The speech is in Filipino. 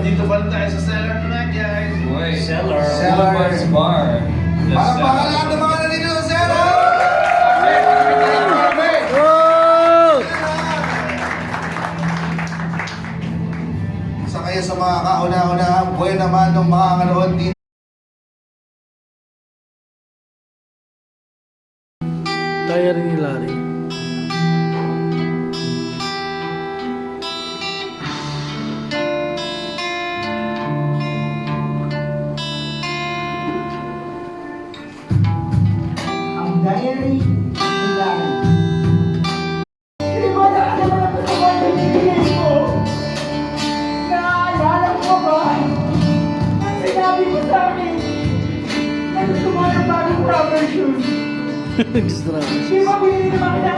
Nandito pa rin tayo sa cellar tonight, guys. Boy, Cellar. Boulevard's Bar. The Parang cellar. pangalaan ng mga nandito sa Sera! Isa kayo sa mga kauna-unahang buhay naman ng mga kanood dito. Kaya rin ni Larry. Ang diary ni Larry. Hindi ba naman ang katawan ng binigay ko? Naaalala ko ba? Ang sinabi mo sa akin na gusto mo ng bagong rubber shoes. Extra. Di ba binili naman kita